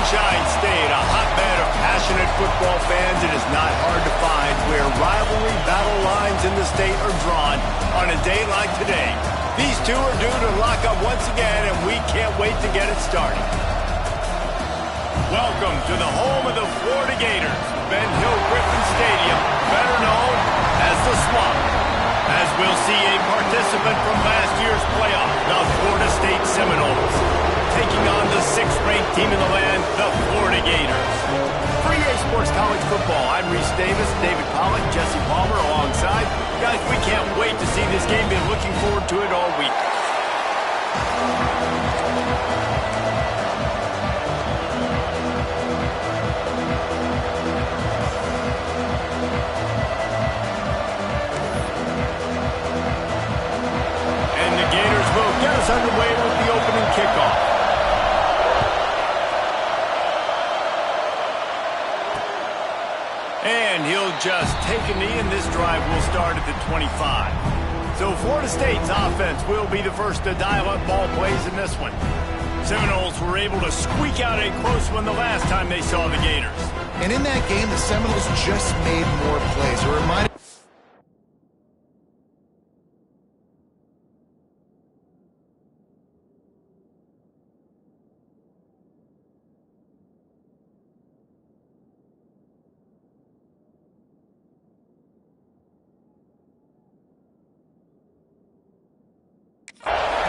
Sunshine State, a hotbed of passionate football fans. It is not hard to find where rivalry battle lines in the state are drawn on a day like today. These two are due to lock up once again, and we can't wait to get it started. Welcome to the home of the Florida Gators, Ben Hill Griffin Stadium, better known as the Swamp. As we'll see a participant from last year's playoff, the Florida State Seminoles, taking on the 6th-ranked team in the land, the Florida Gators. For EA Sports College Football, I'm Reese Davis, David Pollack, Jesse Palmer alongside. Guys, we can't wait to see this game. Been looking forward to it all week. Get us underway with the opening kickoff. And he'll just take a knee, and this drive will start at the 25. So Florida State's offense will be the first to dial up ball plays in this one. Seminoles were able to squeak out a close one the last time they saw the Gators. And in that game, the Seminoles just made more plays. It reminded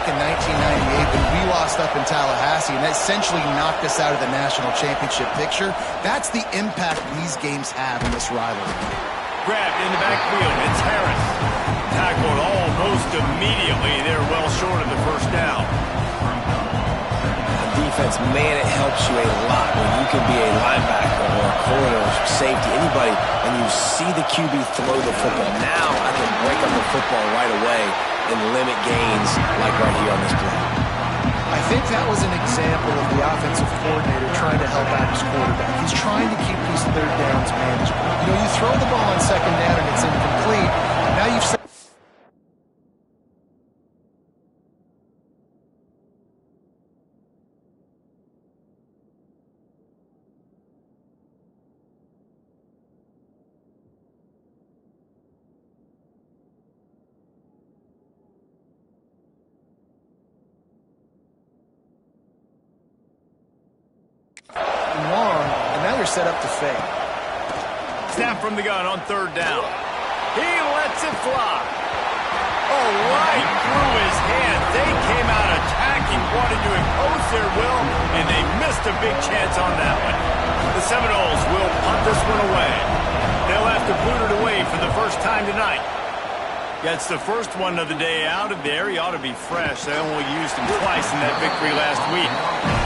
in 1998 when we lost up in Tallahassee, and that essentially knocked us out of the national championship picture. That's the impact these games have in this rivalry. Grabbed in the backfield, it's Harris. Tackled almost immediately. They're well short of the first down. Defense, man, it helps you a lot when you can be a linebacker or a corner or safety, anybody, and you see the QB throw the football. Now I can break up the football right away and limit gains like right here on this play. I think that was an example of the offensive coordinator trying to help out his quarterback. He's trying to keep these third downs manageable. You know, you throw the ball on second down and it's incomplete. Now you've set long, and now you're set up to fake. Snap from the gun on third down. He lets it fly. Oh, right through his hand. They came out attacking, wanted to impose their will, and they missed a big chance on that one. The Seminoles will punt this one away. They'll have to boot it away for the first time tonight. Gets the first one of the day out of there. He ought to be fresh. They only used him twice in that victory last week.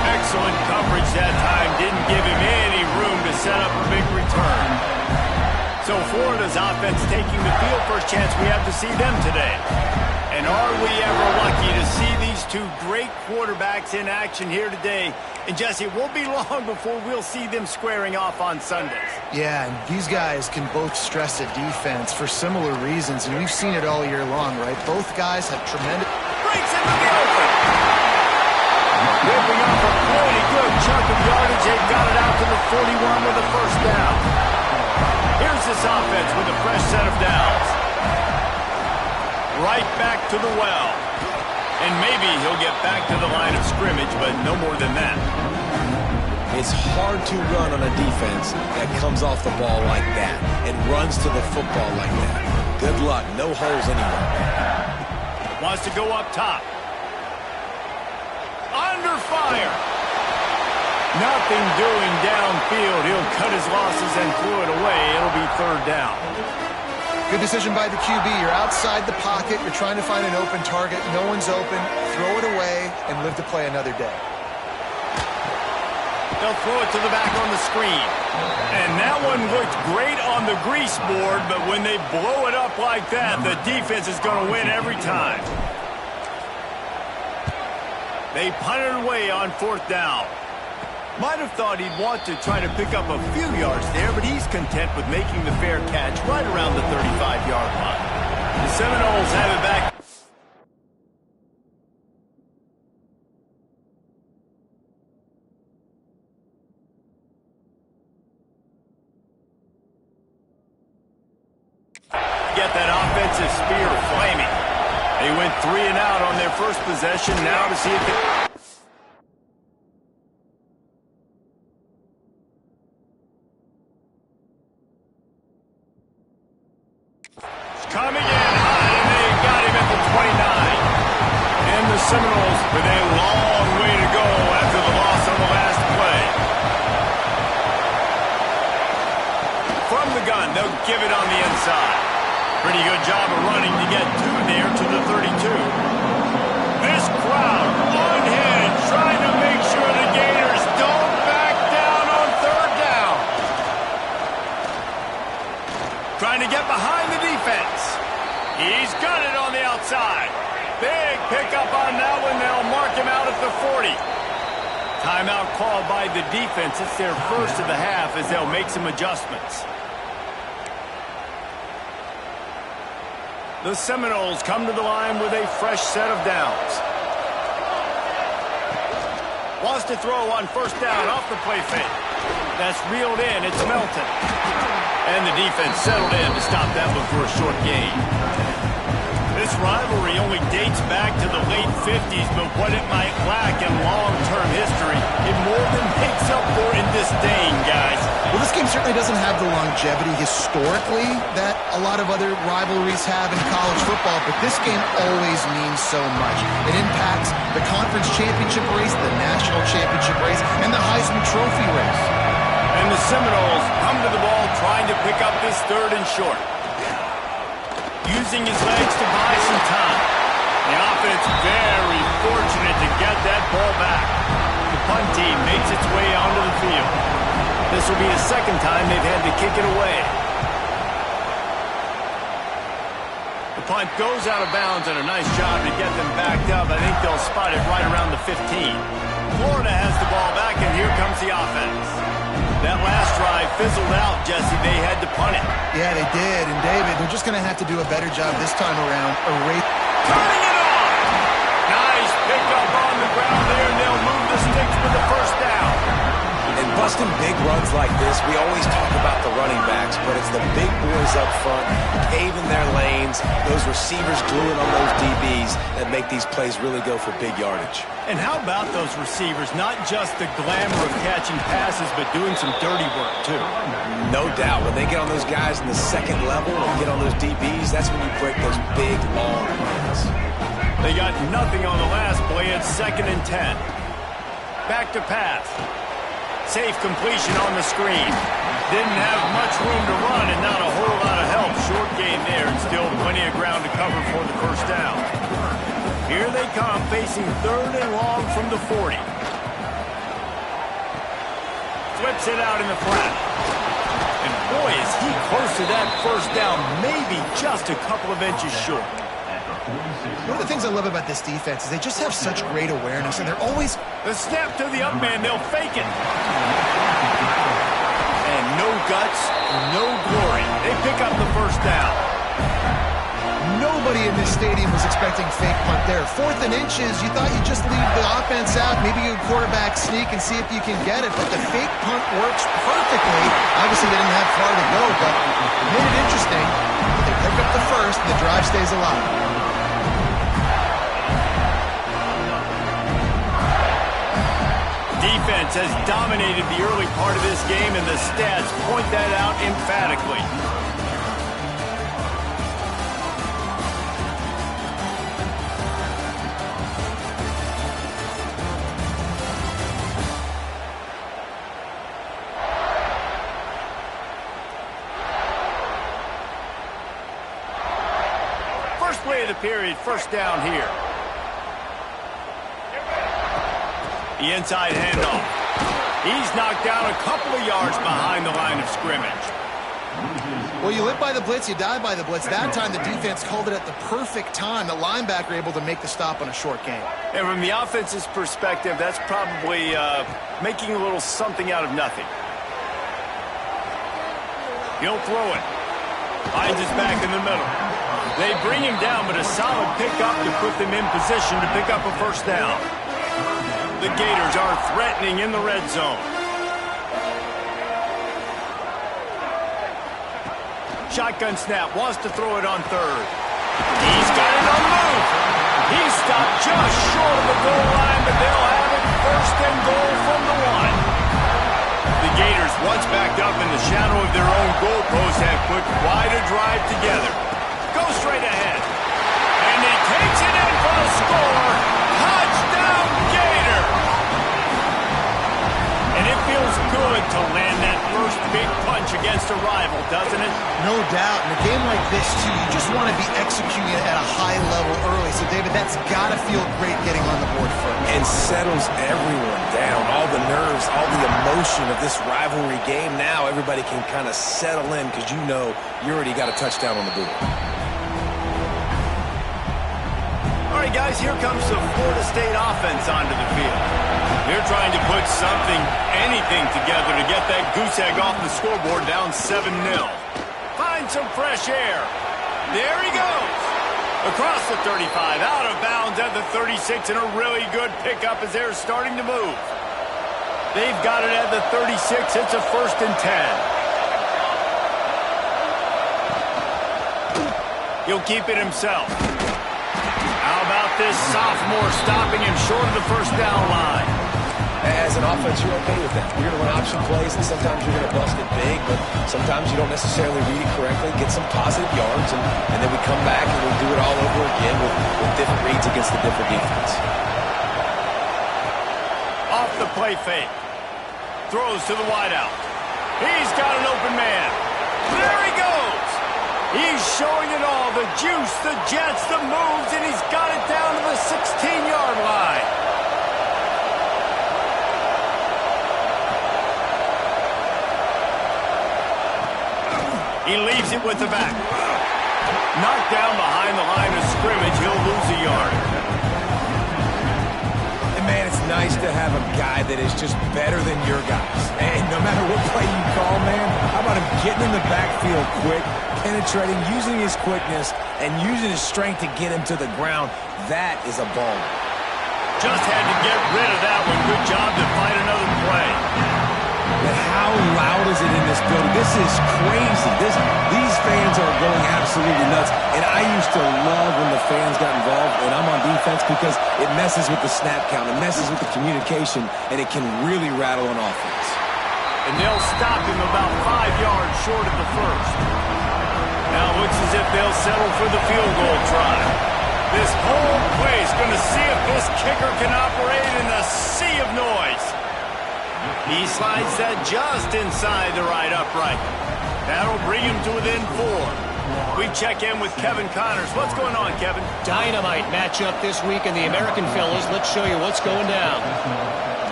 Excellent coverage that time. Didn't give him any room to set up a big return. So Florida's offense taking the field. First chance we have to see them today. And are we ever lucky to see these two great quarterbacks in action here today? And Jesse, it won't be long before we'll see them squaring off on Sundays. Yeah, and these guys can both stress a defense for similar reasons, and we've seen it all year long, right? Both guys have tremendous... Breaks into the open. Whipping up a pretty good chunk of yardage. They've got it out to the 41 with a first down. Here's this offense with a fresh set of downs. Right back to the well. And maybe he'll get back to the line of scrimmage, but no more than that. It's hard to run on a defense that comes off the ball like that and runs to the football like that. Good luck. No holes anywhere. Wants to go up top. Under fire. Nothing doing downfield. He'll cut his losses and throw it away. It'll be third down. Good decision by the QB. You're outside the pocket. You're trying to find an open target. No one's open. Throw it away and live to play another day. They'll throw it to the back on the screen. And that one looked great on the grease board, but when they blow it up like that, the defense is going to win every time. They punted away on fourth down. Might have thought he'd want to try to pick up a few yards there, but he's content with making the fair catch right around the 35-yard line. The Seminoles have it back. Get that offensive spear flaming. They went 3 and out on their first possession. Now to see if they... Coming in hot, and they got him at the 29. And the Seminoles with a long way to go after the loss on the last play. From the gun, they'll give it on the inside. Pretty good job of running to get there to the 32. This crowd on hand trying to make sure the Gators don't back down on 3rd down. Trying to get behind the defense. He's got it on the outside. Big pickup on that one. They'll mark him out at the 40. Timeout called by the defense. It's their first of the half as they'll make some adjustments. The Seminoles come to the line with a fresh set of downs. Wants to throw on 1st down off the play fake. That's reeled in. It's Melton. And the defense settled in to stop that one for a short gain. This rivalry only dates back to the late 50s, but what it might lack in long-term history, it more than makes up for in disdain, guys. Well, this game certainly doesn't have the longevity historically that a lot of other rivalries have in college football, but this game always means so much. It impacts the conference championship race, the national championship race, and the Heisman Trophy race. And the Seminoles come to the ball trying to pick up this 3rd and short. Using his legs to buy some time. The offense very fortunate to get that ball back. The punt team makes its way onto the field. This will be the 2nd time they've had to kick it away. The punt goes out of bounds, and a nice job to get them backed up. I think they'll spot it right around the 15. Florida has the ball back, and here comes the offense. That last drive fizzled out, Jesse. They had to punt it. Yeah, they did. And, David, they're just going to have to do a better job this time around. Turning it on! Nice pickup on the ground there, and they'll move the sticks with the 1st down. And busting big runs like this, we always talk about the running backs, but it's the big boys up front, paving their lanes, those receivers gluing on those DBs that make these plays really go for big yardage. And how about those receivers? Not just the glamour of catching passes, but doing some dirty work, too. No doubt. When they get on those guys in the 2nd level and get on those DBs, that's when you break those big, long runs. They got nothing on the last play. It's 2nd and 10. Back to pass. Safe completion on the screen. Didn't have much room to run and not a whole lot of help. Short gain there and still plenty of ground to cover for the 1st down. Here they come, facing 3rd and long from the 40. Flips it out in the flat. And boy, is he close to that 1st down, maybe just a couple of inches short. One of the things I love about this defense is they just have such great awareness, and they're always... The snap to the up man, they'll fake it. And no guts, no glory. They pick up the 1st down. Nobody in this stadium was expecting fake punt there. 4th and inches, you thought you'd just leave the offense out, maybe you quarterback sneak and see if you can get it, but the fake punt works perfectly. Obviously, they didn't have far to go, but it made it interesting. They pick up the 1st, and the drive stays alive. Defense has dominated the early part of this game, and the stats point that out emphatically. First play of the period, 1st down here. The inside handoff. He's knocked down a couple of yards behind the line of scrimmage. Well, you live by the blitz, you die by the blitz. That time the defense called it at the perfect time. The linebacker able to make the stop on a short gain. And from the offense's perspective, that's probably making a little something out of nothing. He'll throw it. Finds his back in the middle. They bring him down, but a solid pickup to put them in position to pick up a 1st down. The Gators are threatening in the red zone. Shotgun snap, wants to throw it on third. He's got it on the move. He's stopped just short of the goal line, but they'll have it first and goal from the 1. The Gators, once backed up in the shadow of their own goalpost, have put quite a drive together. Go straight ahead. And he takes it in for the score. Touchdown, Gator! And it feels good to land that first big punch against a rival, doesn't it? No doubt. In a game like this, too, you just want to be executing it at a high level early. So, David, that's got to feel great getting on the board first. And settles everyone down. All the nerves, all the emotion of this rivalry game. Now everybody can kind of settle in because you know you already got a touchdown on the board. All right, guys, here comes the Florida State offense onto the field. They're trying to put anything together to get that goose egg off the scoreboard down 7-0. Find some fresh air. There he goes. Across the 35, out of bounds at the 36, and a really good pickup as they're starting to move. They've got it at the 36. It's a 1st and 10. He'll keep it himself. How about this sophomore stopping him short of the first down line? As an offense, you're okay with that. You're going to run option plays, and sometimes you're going to bust it big, but sometimes you don't necessarily read it correctly, get some positive yards, and then we come back and we do it all over again with different reads against the different defense. Off the play fake. Throws to the wideout. He's got an open man. There he goes. He's showing it all. The juice, the jets, the moves, and he's got it down to the 16-yard line. He leaves it with the back. Knocked down behind the line of scrimmage. He'll lose a yard. And man, it's nice to have a guy that is just better than your guys. And no matter what play you call, man, how about him getting in the backfield quick, penetrating, using his quickness, and using his strength to get him to the ground. That is a ball. Just had to get rid of that one. Good job to find another play. But how loud is it in this building? This is crazy. These fans are going absolutely nuts. And I used to love when the fans got involved when I'm on defense because it messes with the snap count. It messes with the communication, and it can really rattle an offense. And they'll stop him about 5 yards short of the first. Now it looks as if they'll settle for the field goal try. This whole place going to see if this kicker can operate in a sea of noise. He slides that just inside the right upright. That'll bring him to within 4. We check in with Kevin Connors. What's going on, Kevin? Dynamite matchup this week in the American Fellas. Let's show you what's going down.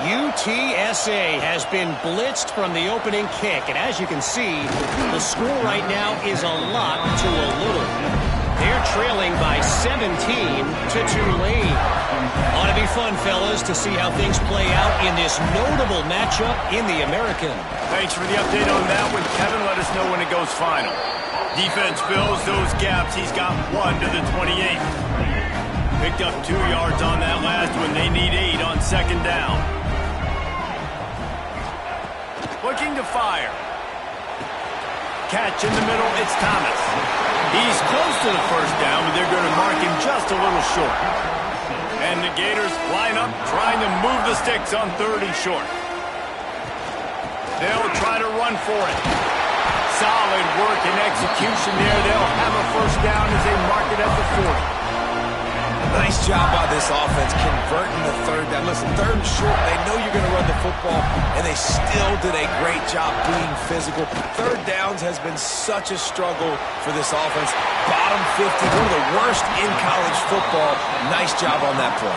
UTSA has been blitzed from the opening kick, and as you can see, the score right now is a lot to a little. They're trailing by 17 to Tulane. Ought to be fun, fellas, to see how things play out in this notable matchup in the American. Thanks for the update on that one, Kevin. Let us know when it goes final. Defense fills those gaps. He's got 1 to the 28. Picked up 2 yards on that last one. They need 8 on 2nd down. Looking to fire. Catch in the middle, it's Thomas. He's close to the first down, but they're going to mark him just a little short. And the Gators line up, trying to move the sticks on 3rd and short. They'll try to run for it. Solid work and execution there. They'll have a first down as they mark it at the 40. Nice job by this offense converting the 3rd down. Listen, 3rd and short, they know you're going to run the football, and they still did a great job being physical. 3rd downs has been such a struggle for this offense. Bottom 50, one of the worst in college football. Nice job on that play.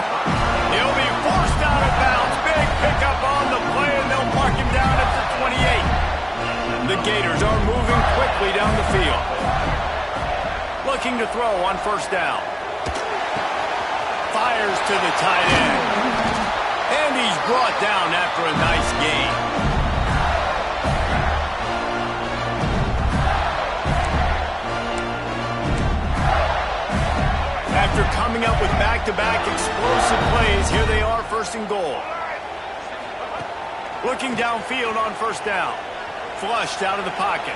He'll be forced out of bounds. Big pickup on the play, and they'll mark him down at the 28. The Gators are moving quickly down the field. Looking to throw on 1st down. Fires to the tight end. And he's brought down after a nice gain. After coming up with back-to-back explosive plays, here they are, 1st and goal. Looking downfield on 1st down. Flushed out of the pocket.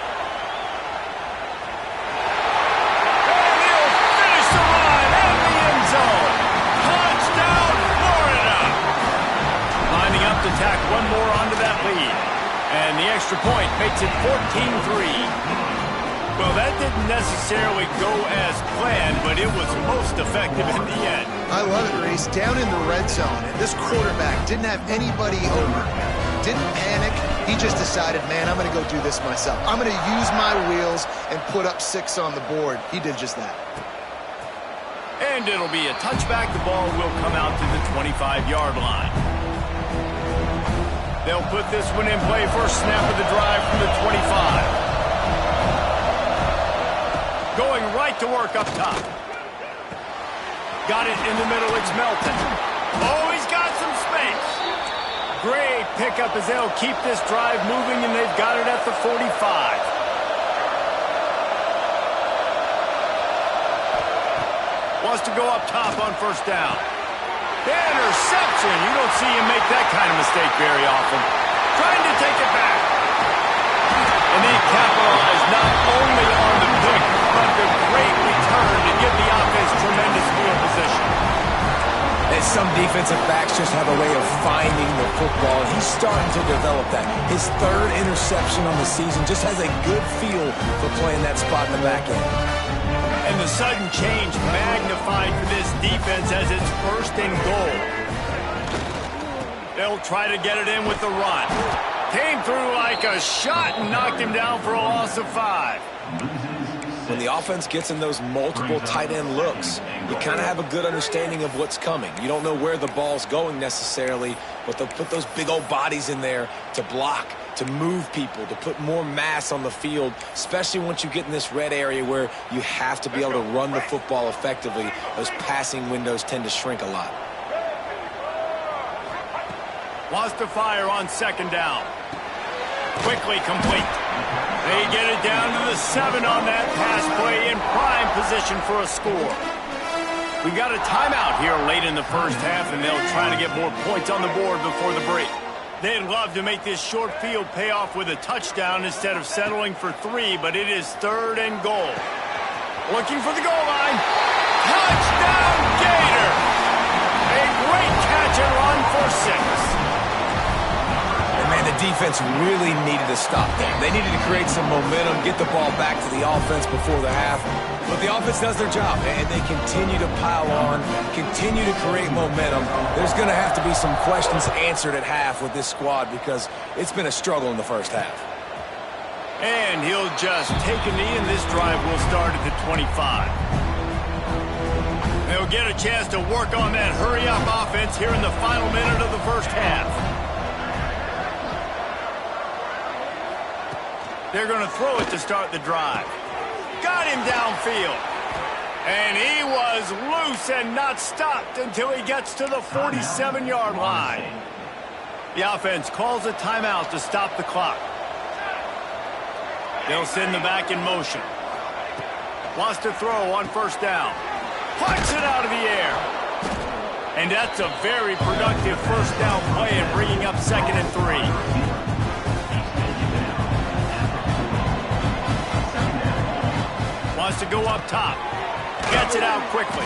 zone. Touchdown, Florida! Lining up to tack one more onto that lead. And the extra point makes it 14-3. Well, that didn't necessarily go as planned, but it was most effective in the end. I love it, Reese. Down in the red zone, and this quarterback didn't have anybody open. Didn't panic. He just decided, man, I'm going to go do this myself. I'm going to use my wheels and put up 6 on the board. He did just that. And it'll be a touchback. The ball will come out to the 25-yard line. They'll put this one in play. First snap of the drive from the 25. Going right to work up top. Got it in the middle. It's Melton. Oh, he's got some space. Great pickup as they'll keep this drive moving, and they've got it at the 45. Wants to go up top on first down. Interception. You don't see him make that kind of mistake very often. Trying to take it back. And they capitalize not only on the pick, but the great return to give the offense tremendous field position. And some defensive backs just have a way of finding the football. He's starting to develop that. His 3rd interception on the season, just has a good feel for playing that spot in the back end. And the sudden change magnified for this defense as it's 1st and goal. They'll try to get it in with the run. Came through like a shot and knocked him down for a loss of 5. When the offense gets in those multiple tight end looks, you kind of have a good understanding of what's coming. You don't know where the ball's going necessarily, but they'll put those big old bodies in there to block, to move people, to put more mass on the field, especially once you get in this red area where you have to be able to run the football effectively. Those passing windows tend to shrink a lot. Wants to fire on 2nd down. Quickly complete. They get it down to the 7 on that pass play in prime position for a score. We got a timeout here late in the first half, and they'll try to get more points on the board before the break. They'd love to make this short field pay off with a touchdown instead of settling for 3, but it is 3rd and goal. Looking for the goal line. Touchdown, Gator! A great catch and run for 6. Man, the defense really needed to stop them. They needed to create some momentum, get the ball back to the offense before the half. But the offense does their job, and they continue to pile on, continue to create momentum. There's going to have to be some questions answered at half with this squad because it's been a struggle in the first half. And he'll just take a knee, and this drive will start at the 25. They'll get a chance to work on that hurry-up offense here in the final minute of the first half. They're going to throw it to start the drive. Got him downfield. And he was loose and not stopped until he gets to the 47-yard line. The offense calls a timeout to stop the clock. They'll send the back in motion. Wants to throw on first down. Punts it out of the air. And that's a very productive first down play and bringing up 2nd and 3. Wants to go up top. Gets it out quickly.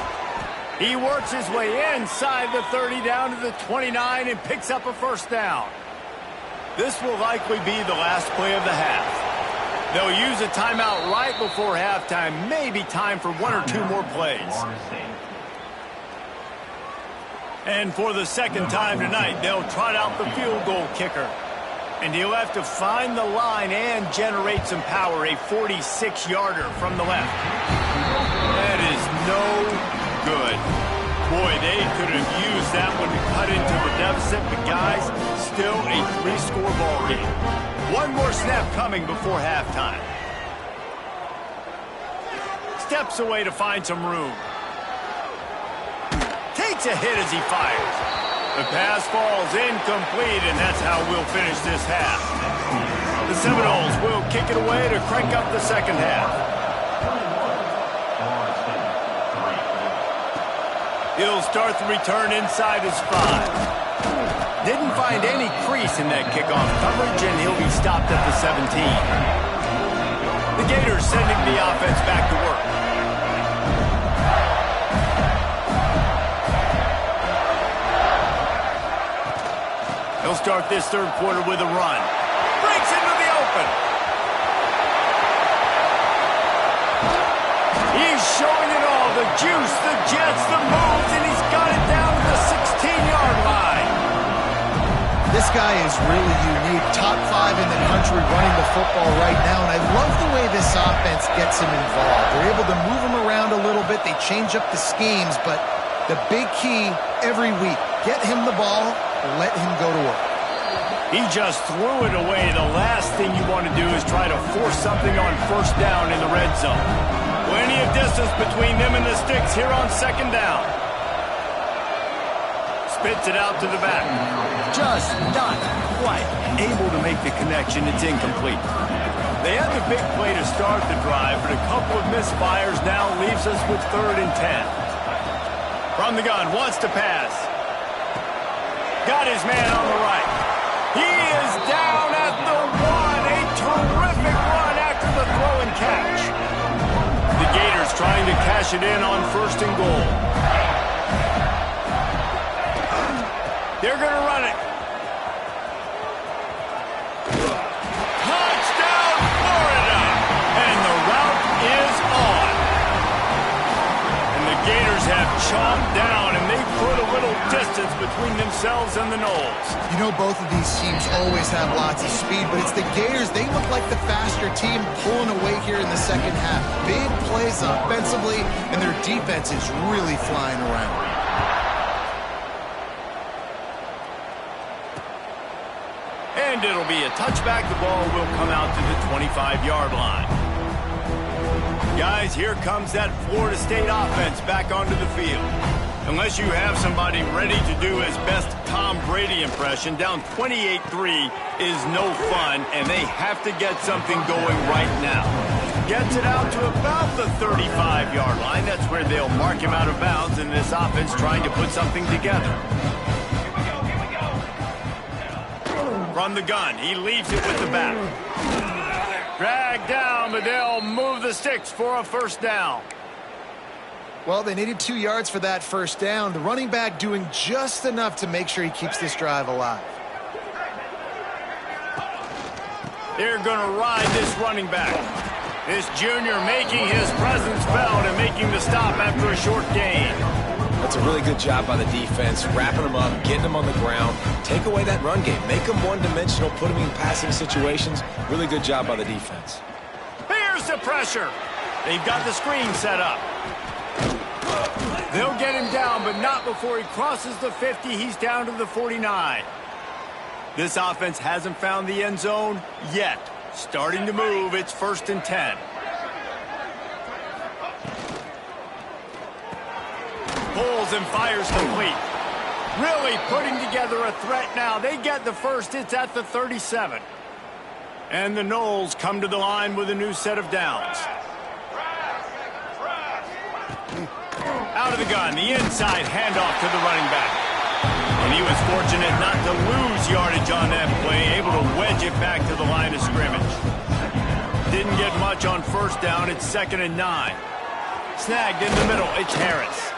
He works his way inside the 30 down to the 29 and picks up a first down. This will likely be the last play of the half. They'll use a timeout right before halftime. Maybe time for 1 or 2 more plays. And for the 2nd time tonight, they'll trot out the field goal kicker. And he'll have to find the line and generate some power, a 46-yarder from the left. That is no good. Boy, they could have used that one to cut into the deficit, but guys, still a 3-score ball game. 1 more snap coming before halftime. Steps away to find some room. Takes a hit as he fires. The pass falls incomplete, and that's how we'll finish this half. The Seminoles will kick it away to crank up the second half. He'll start the return inside his 5. Didn't find any crease in that kickoff coverage, and he'll be stopped at the 17. The Gators sending the offense back to work. this third quarter with a run. Breaks into the open. He's showing it all. The juice, the jets, the moves, and he's got it down to the 16-yard line. This guy is really unique. Top 5 in the country running the football right now, and I love the way this offense gets him involved. They're able to move him around a little bit. They change up the schemes, but the big key every week, get him the ball, let him go to work. He just threw it away. The last thing you want to do is try to force something on first down in the red zone. Plenty of distance between them and the sticks here on second down. Spits it out to the back. Just not quite able to make the connection. It's incomplete. They had the big play to start the drive, but a couple of misfires now leaves us with 3rd and 10. From the gun, wants to pass. Got his man on the right. He is down at the 1. A terrific run after the throw and catch. The Gators trying to cash it in on 1st and goal. They're going to run it. Touchdown, Florida! And the route is on. And the Gators have chomped down, and they put a little distance between themselves and the Noles. You know, both of these teams always have lots of speed, but it's the Gators. They look like the faster team pulling away here in the second half. Big plays offensively, and their defense is really flying around. And it'll be a touchback. The ball will come out to the 25-yard line. Guys, here comes that Florida State offense back onto the field. Unless you have somebody ready to do his best Tom Brady impression, down 28-3 is no fun, and they have to get something going right now. Gets it out to about the 35-yard line. That's where they'll mark him out of bounds, and this offense trying to put something together. From the gun, he leaves it with the back. Dragged down, but they'll move the sticks for a first down. Well, they needed 2 yards for that first down. The running back doing just enough to make sure he keeps this drive alive. They're going to ride this running back. This junior making his presence felt and making the stop after a short gain. That's a really good job by the defense, wrapping them up, getting them on the ground. Take away that run game. Make them one-dimensional, put them in passing situations. Really good job by the defense. Here's the pressure. They've got the screen set up. They'll get him down, but not before he crosses the 50. He's down to the 49. This offense hasn't found the end zone yet. Starting to move. It's 1st and 10. Pulls and fires complete. Really putting together a threat now. They get the first. It's at the 37. And the Noles come to the line with a new set of downs. Out of the gun, the inside handoff to the running back. And he was fortunate not to lose yardage on that play, able to wedge it back to the line of scrimmage. Didn't get much on first down. It's 2nd and 9. Snagged in the middle. It's Harris.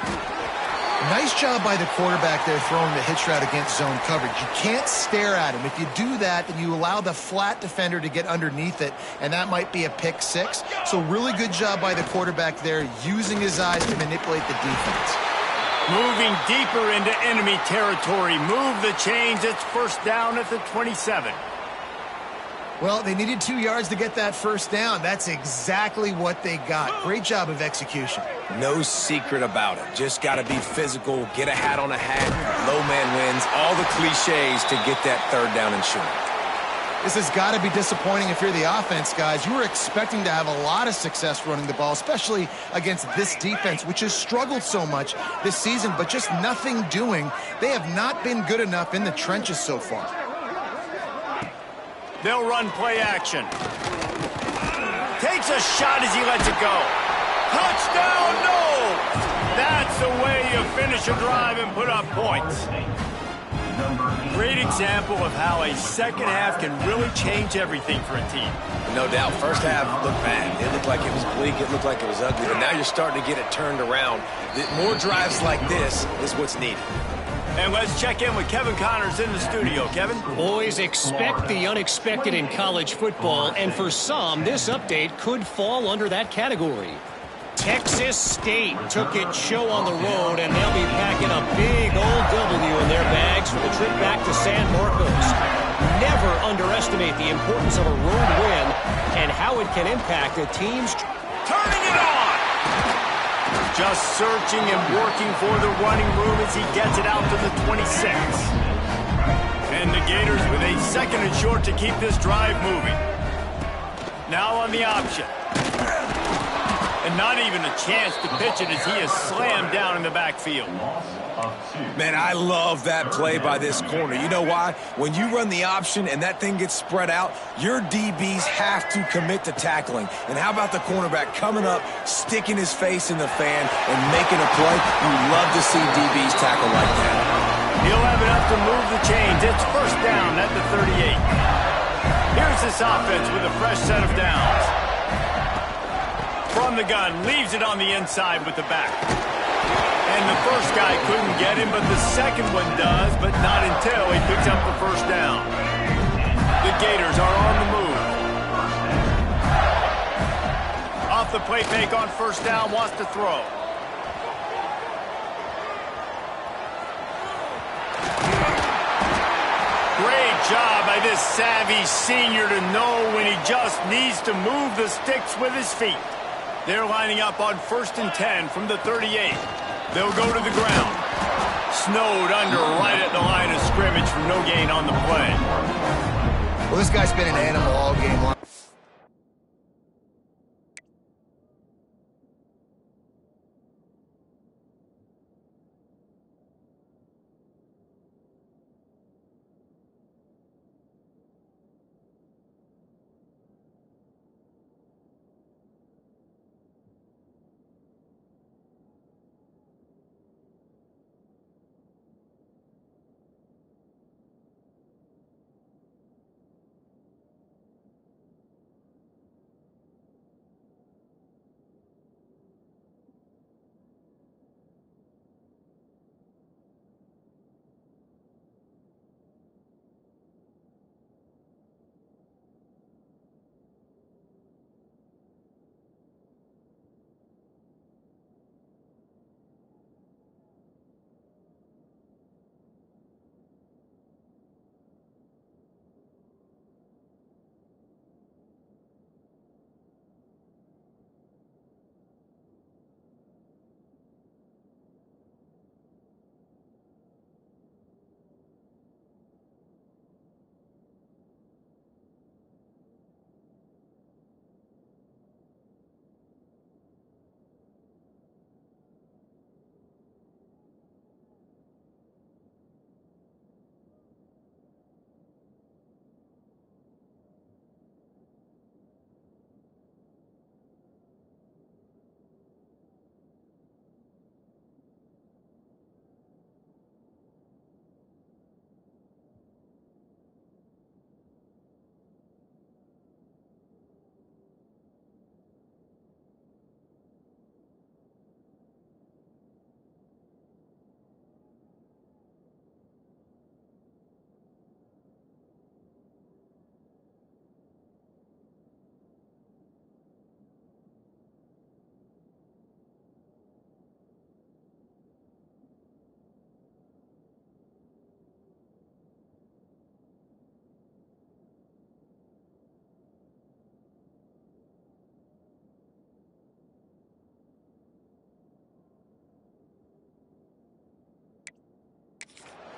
Nice job by the quarterback there throwing the hitch route against zone coverage. You can't stare at him. If you do that, then you allow the flat defender to get underneath it, and that might be a pick 6. So really good job by the quarterback there, using his eyes to manipulate the defense. Moving deeper into enemy territory. Move the chains. It's first down at the 27. Well, they needed 2 yards to get that first down. That's exactly what they got. Great job of execution. No secret about it. Just got to be physical, get a hat on a hat, low man wins, all the cliches to get that third down and short. This has got to be disappointing if you're the offense, guys. You were expecting to have a lot of success running the ball, especially against this defense, which has struggled so much this season, but just nothing doing. They have not been good enough in the trenches so far. They'll run play action. Takes a shot as he lets it go. Touchdown, no! That's the way you finish a drive and put up points. Great example of how a second half can really change everything for a team. No doubt. First half looked bad. It looked like it was bleak. It looked like it was ugly. But now you're starting to get it turned around. More drives like this is what's needed. And let's check in with Kevin Connors in the studio. Kevin? Boys, expect the unexpected in college football, and for some, this update could fall under that category. Texas State took its show on the road, and they'll be packing a big old W in their bags for the trip back to San Marcos. Never underestimate the importance of a road win and how it can impact a team's... Turning it on! Just searching and working for the running room as he gets it out to the 26. And the Gators with a 2nd and short to keep this drive moving. Now on the option. And not even a chance to pitch it as he is slammed down in the backfield. Man, I love that play by this corner. You know why? When you run the option and that thing gets spread out, your DBs have to commit to tackling. And how about the cornerback coming up, sticking his face in the fan, and making a play? You love to see DBs tackle like that. He'll have enough to move the chains. It's 1st down at the 38. Here's this offense with a fresh set of downs. From the gun, leaves it on the inside with the back. And the first guy couldn't get him, but the second one does, but not until he picks up the 1st down. The Gators are on the move. Off the play fake on 1st down, wants to throw. Great job by this savvy senior to know when he just needs to move the sticks with his feet. They're lining up on 1st and 10 from the 38. They'll go to the ground. Snowed under right at the line of scrimmage for no gain on the play. Well, this guy's been an animal all game long.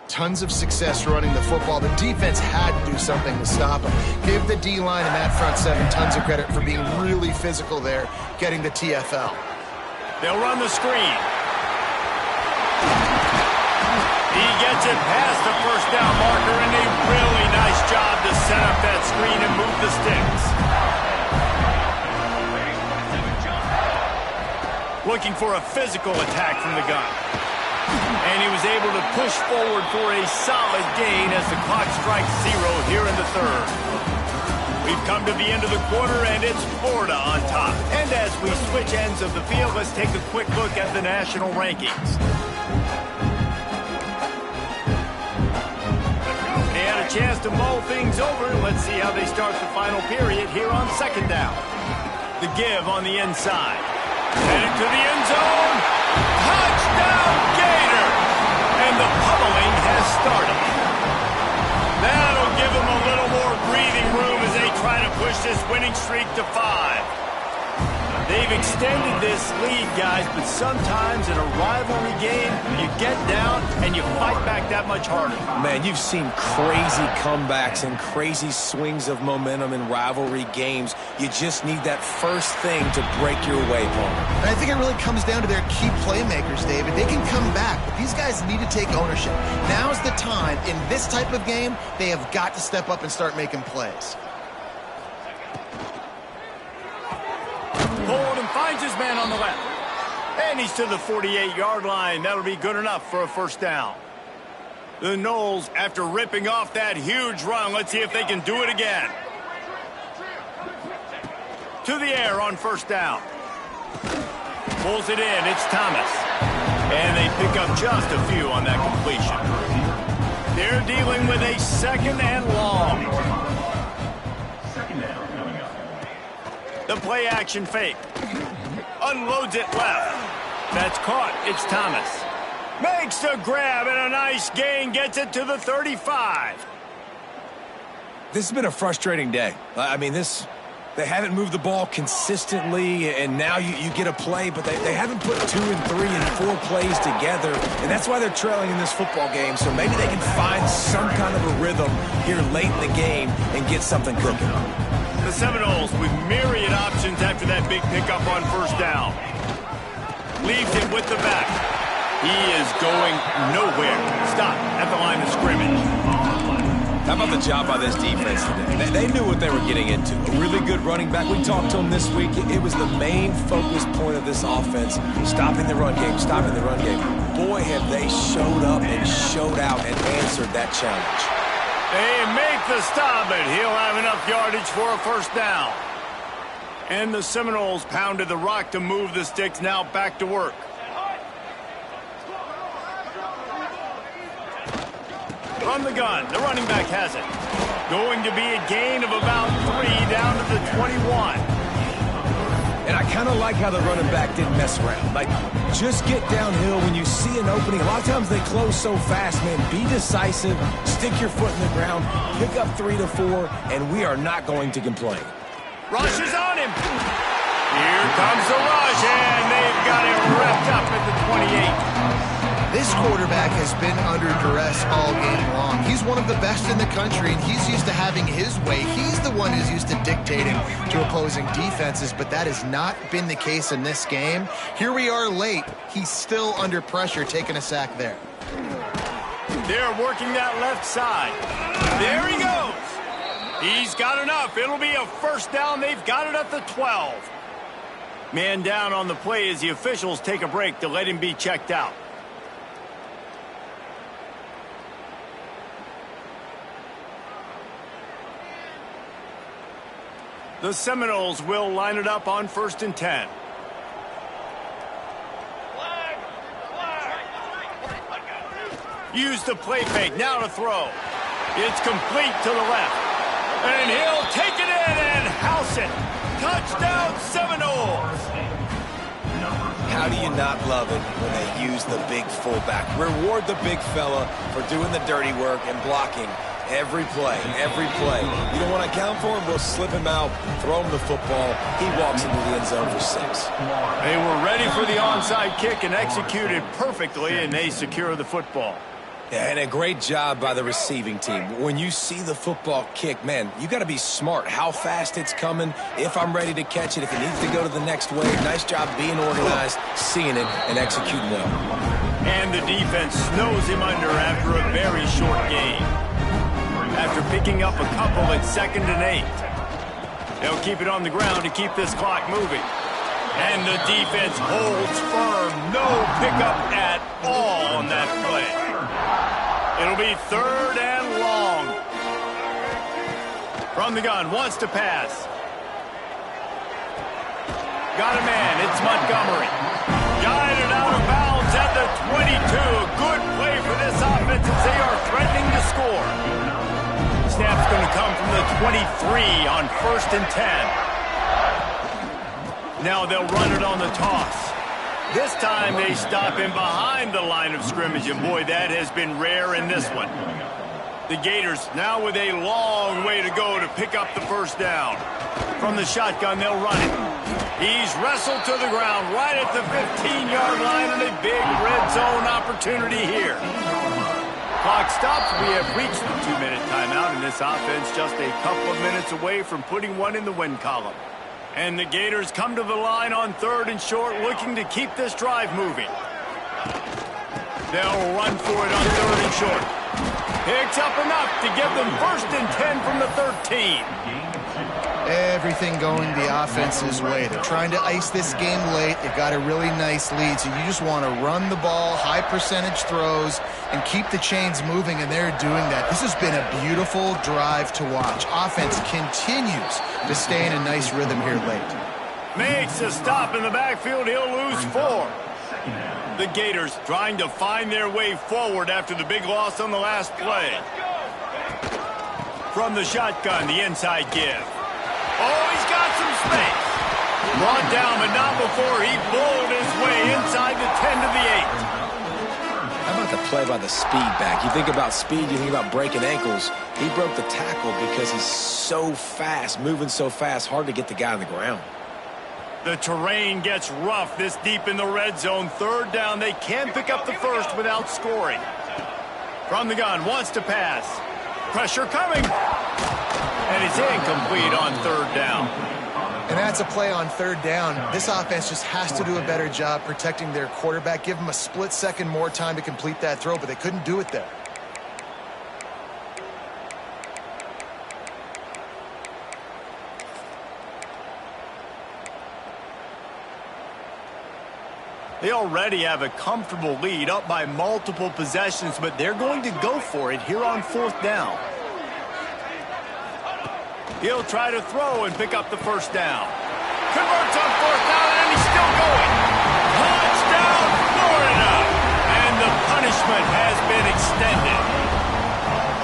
Tons of success running the football. The defense had to do something to stop him. Give the D-line and that front 7 tons of credit for being really physical there, getting the TFL. They'll run the screen. He gets it past the 1st down marker, and a really nice job to set up that screen and move the sticks. Looking for a physical attack from the gun. And he was able to push forward for a solid gain as the clock strikes 0 here in the 3rd. We've come to the end of the quarter, and it's Florida on top. And as we switch ends of the field, let's take a quick look at the national rankings. had a chance to mull things over. Let's see how they start the final period here on second down. The give on the inside. Headed to the end zone. Touchdown, Gator! And the pummeling has started. That'll give them a little more breathing room as they try to push this winning streak to 5. They've extended this lead, guys, but sometimes in a rivalry game, you get down and you fight back that much harder. Man, you've seen crazy comebacks and crazy swings of momentum in rivalry games. You just need that first thing to break your way, Paul. And I think it really comes down to their key playmakers, David. They can come back, but these guys need to take ownership. Now's the time. In this type of game, they have got to step up and start making plays. Bolden finds his man on the left. And he's to the 48-yard line. That'll be good enough for a first down. The Noles, after ripping off that huge run, let's see if they can do it again. To the air on first down. Pulls it in. It's Thomas. And they pick up just a few on that completion. They're dealing with a second and long. The play action fake. Unloads it left. That's caught. It's Thomas. Makes the grab and a nice gain. Gets it to the 35. This has been a frustrating day. I mean, they haven't moved the ball consistently, and now you get a play, but they haven't put 2 and 3 and 4 plays together, and that's why they're trailing in this football game. So maybe they can find some kind of a rhythm here late in the game and get something cooking. The Seminoles with myriad options after that big pickup on first down. Leaves it with the back. He is going nowhere. Stop at the line of scrimmage. How about the job by this defense today? They knew what they were getting into. A really good running back. We talked to him this week. It was the main focus point of this offense. Stopping the run game, stopping the run game. Boy, have they showed up and showed out and answered that challenge. They make the stop, but he'll have enough yardage for a first down. And the Seminoles pounded the rock to move the sticks. Now back to work. From the gun, the running back has it. Going to be a gain of about 3 down to the 21. And I kind of like how the running back didn't mess around. Like, just get downhill when you see an opening. A lot of times they close so fast, man. Be decisive, stick your foot in the ground, pick up 3 to 4, and we are not going to complain. Rush is on him. Here comes the rush, and they've got it wrapped up at the 28. This quarterback has been under duress all game long. He's one of the best in the country, and he's used to having his way. He's the one who's used to dictating to opposing defenses, but that has not been the case in this game. Here we are late. He's still under pressure, taking a sack there. They're working that left side. There he goes. He's got enough. It'll be a first down. They've got it at the 12. Man down on the play as the officials take a break to let him be checked out. The Seminoles will line it up on 1st and 10. Use the play fake. Now to throw. It's complete to the left. And he'll take it in and house it. Touchdown Seminoles. How do you not love it when they use the big fullback? Reward the big fella for doing the dirty work and blocking every play, every play. You don't want to account for him, we'll slip him out, throw him the football. He walks into the end zone for 6. They were ready for the onside kick and executed perfectly, and they secure the football. Yeah, and a great job by the receiving team. When you see the football kick, man, you got to be smart. How fast it's coming, if I'm ready to catch it, if it needs to go to the next wave. Nice job being organized, seeing it, and executing well. And the defense snows him under after a very short gain. After picking up a couple at 2nd and 8. They'll keep it on the ground to keep this clock moving. And the defense holds firm. No pickup at all on that play. It'll be 3rd and long. From the gun, wants to pass. Got a man, it's Montgomery. Guided out of bounds at the 22. A good play for this offense as they are threatening to score. snap's going to come from the 23 on 1st and 10. Now they'll run it on the toss. This time they stop him behind the line of scrimmage, and boy, that has been rare in this one. The Gators now with a long way to go to pick up the first down. From the shotgun, they'll run it. He's wrestled to the ground right at the 15-yard line, and a big red zone opportunity here. Clock stops. We have reached the 2-minute timeout, and this offense just a couple of minutes away from putting one in the win column. And the Gators come to the line on 3rd and short, looking to keep this drive moving. They'll run for it on 3rd and short. Picks up enough to give them 1st and 10 from the 13. Everything going the offense's way. They're trying to ice this game late. They've got a really nice lead, so you just want to run the ball, high percentage throws, and keep the chains moving, and they're doing that. This has been a beautiful drive to watch. Offense continues to stay in a nice rhythm here late. Makes a stop in the backfield. He'll lose 4. The Gators trying to find their way forward after the big loss on the last play. From the shotgun, the inside give. Oh, he's got some space. Brought down, but not before he bowled his way inside the 10 to the 8. How about the play by the speed back? You think about speed, you think about breaking ankles. He broke the tackle because he's so fast, moving so fast, hard to get the guy on the ground. The terrain gets rough this deep in the red zone. 3rd down, they can pick up the first without scoring. From the gun, wants to pass. Pressure coming. And it's incomplete on 3rd down. And that's a play on 3rd down. This offense just has to do a better job protecting their quarterback. Give them a split second more time to complete that throw, but they couldn't do it there. They already have a comfortable lead, up by multiple possessions, but they're going to go for it here on 4th down. He'll try to throw and pick up the first down. Converts on 4th down, and he's still going. Touchdown, Florida! And the punishment has been extended.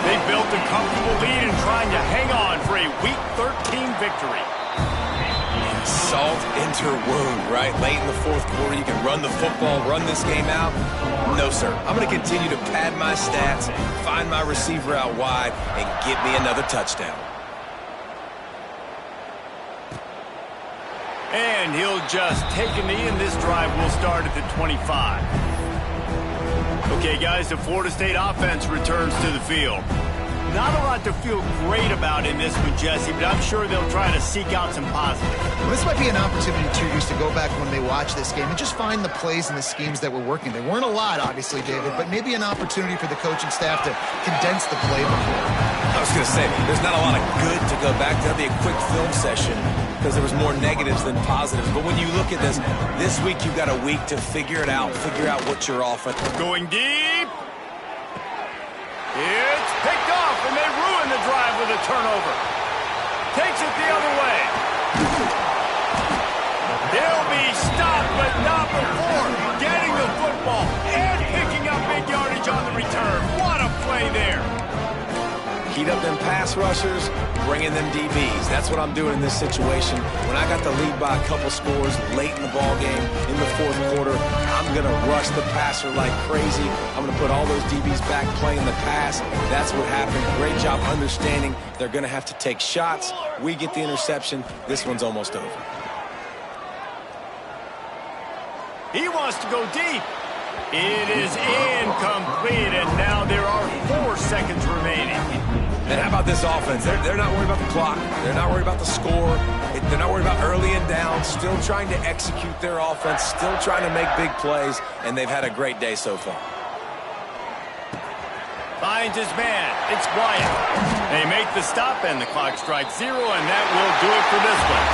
They built a comfortable lead and trying to hang on for a Week 13 victory. Salt into wound, right? Late in the 4th quarter, you can run the football, run this game out. No, sir. I'm going to continue to pad my stats, find my receiver out wide, and get me another touchdown. And he'll just take a knee, and this drive will start at the 25. Okay, guys, the Florida State offense returns to the field. Not a lot to feel great about in this one, Jesse, but I'm sure they'll try to seek out some positives. Well, this might be an opportunity, too, just to go back when they watch this game and just find the plays and the schemes that were working. There weren't a lot, obviously, David, but maybe an opportunity for the coaching staff to condense the playbook. I was going to say, there's not a lot of good to go back to. That'll be a quick film session because there was more negatives than positives. But when you look at this week you've got a week to figure it out, figure out what your offense. Going deep. It's picked off, and they ruin the drive with a turnover. Takes it the other way. They'll be stopped, but not before getting the football and picking up big yardage on the return. What a play there. Heat up them pass rushers, bring in them DBs. That's what I'm doing in this situation. When I got the lead by a couple scores late in the ball game, in the 4th quarter, I'm going to rush the passer like crazy. I'm going to put all those DBs back playing the pass. That's what happened. Great job understanding they're going to have to take shots. We get the interception. This one's almost over. He wants to go deep. It is incomplete, and now there are 4 seconds remaining. And how about this offense? They're not worried about the clock. They're not worried about the score. They're not worried about early and down. Still trying to execute their offense. Still trying to make big plays. And they've had a great day so far. Finds his man. It's Wyatt. They make the stop, and the clock strikes 0, and that will do it for this one.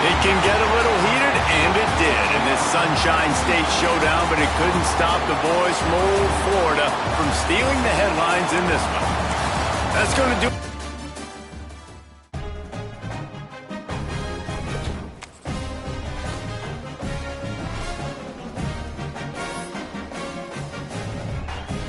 It can get a little heated, and it did in this Sunshine State showdown, but it couldn't stop the boys from old Florida from stealing the headlines in this one. That's going to do